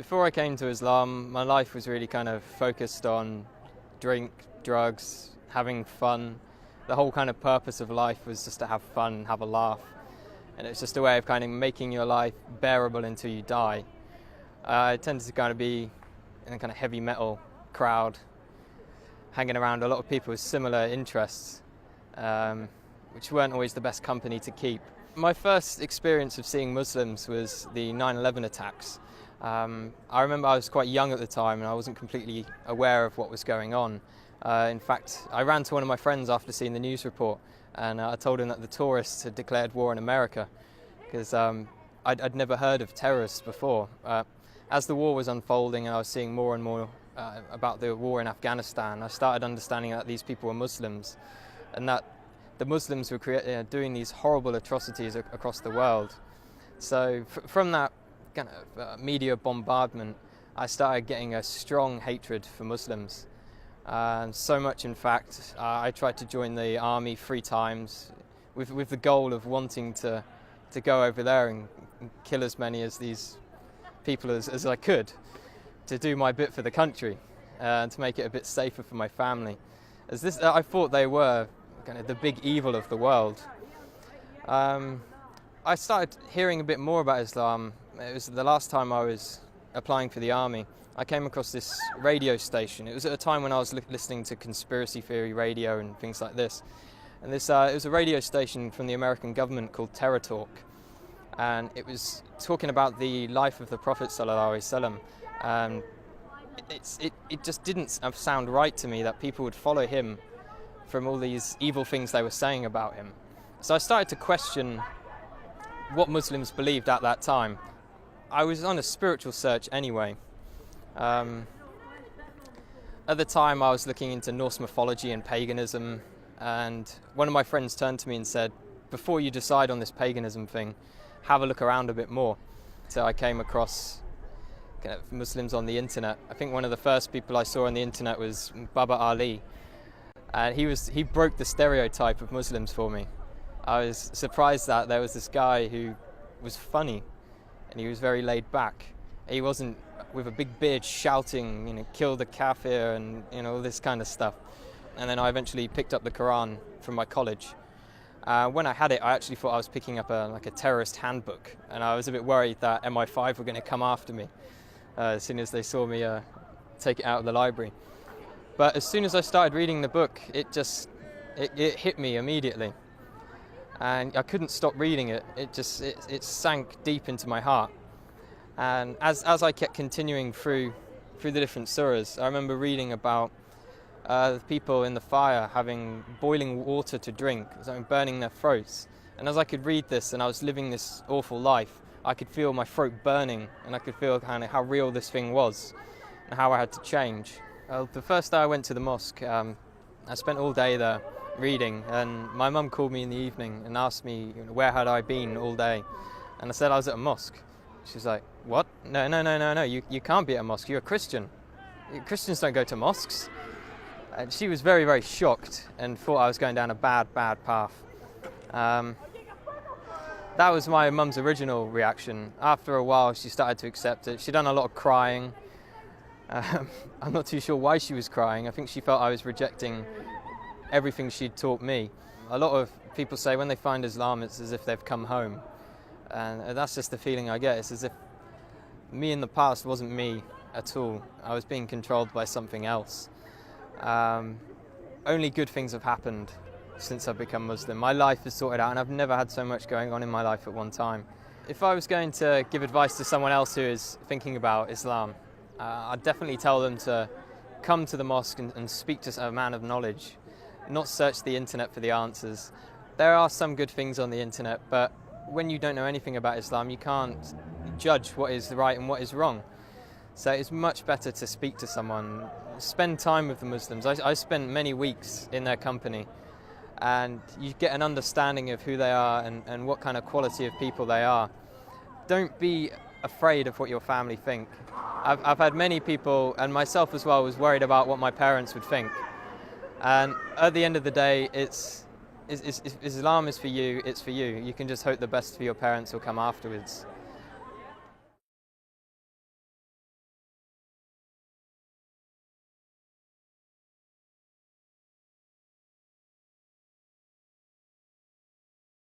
Before I came to Islam, my life was really kind of focused on drink, drugs, having fun. The whole kind of purpose of life was just to have fun, have a laugh. And it's just a way of kind of making your life bearable until you die. I tended to kind of be in a kind of heavy metal crowd, hanging around a lot of people with similar interests, which weren't always the best company to keep. My first experience of seeing Muslims was the 9/11 attacks. I remember I was quite young at the time and I wasn't completely aware of what was going on. In fact, I ran to one of my friends after seeing the news report and I told him that the tourists had declared war on America because I'd never heard of terrorists before. As the war was unfolding and I was seeing more and more about the war in Afghanistan, I started understanding that these people were Muslims and that the Muslims were doing these horrible atrocities across the world. So from that kind of media bombardment, I started getting a strong hatred for Muslims. So much, in fact, I tried to join the army 3 times with the goal of wanting to go over there and kill as many of these people as I could, to do my bit for the country and to make it a bit safer for my family. I thought they were kind of the big evil of the world. I started hearing a bit more about Islam. It was the last time I was applying for the army. I came across this radio station. It was at a time when I was listening to conspiracy theory radio and things like this. And it was a radio station from the American government called Terror Talk. And it was talking about the life of the Prophet ﷺ. And it just didn't sound right to me that people would follow him from all these evil things they were saying about him. So I started to question what Muslims believed at that time. I was on a spiritual search anyway. At the time I was looking into Norse mythology and paganism, and one of my friends turned to me and said, before you decide on this paganism thing, have a look around a bit more. So I came across kind of Muslims on the internet. I think one of the first people I saw on the internet was Baba Ali. And he broke the stereotype of Muslims for me. I was surprised that there was this guy who was funny and he was very laid back. He wasn't with a big beard shouting, kill the kafir and all this kind of stuff. And then I eventually picked up the Quran from my college. When I had it, I actually thought I was picking up a terrorist handbook, and I was a bit worried that MI5 were going to come after me as soon as they saw me take it out of the library. But as soon as I started reading the book, it hit me immediately, and I couldn't stop reading it. It sank deep into my heart. And as I kept continuing through the different surahs, I remember reading about the people in the fire having boiling water to drink, burning their throats. And as I could read this and I was living this awful life, I could feel my throat burning, and I could feel kind of how real this thing was and how I had to change. The first day I went to the mosque, I spent all day there reading, and my mum called me in the evening and asked me where had I been all day. And I said I was at a mosque. She was like, what? No, you can't be at a mosque, you're a Christian. Christians don't go to mosques. And she was very, very shocked and thought I was going down a bad path. That was my mum's original reaction. After a while, she started to accept it. She'd done a lot of crying. I'm not too sure why she was crying. I think she felt I was rejecting everything she'd taught me. A lot of people say when they find Islam, it's as if they've come home. And that's just the feeling I get. It's as if me in the past wasn't me at all. I was being controlled by something else. Only good things have happened since I've become Muslim. My life is sorted out, and I've never had so much going on in my life at one time. If I was going to give advice to someone else who is thinking about Islam, I'd definitely tell them to come to the mosque and speak to a man of knowledge, not search the internet for the answers. There are some good things on the internet, but when you don't know anything about Islam, you can't judge what is right and what is wrong. So it's much better to speak to someone, spend time with the Muslims. I spent many weeks in their company, and you get an understanding of who they are and what kind of quality of people they are. Don't be afraid of what your family think. I've had many people, and myself as well, was worried about what my parents would think. And at the end of the day, Islam is for you, it's for you. You can just hope the best for your parents will come afterwards.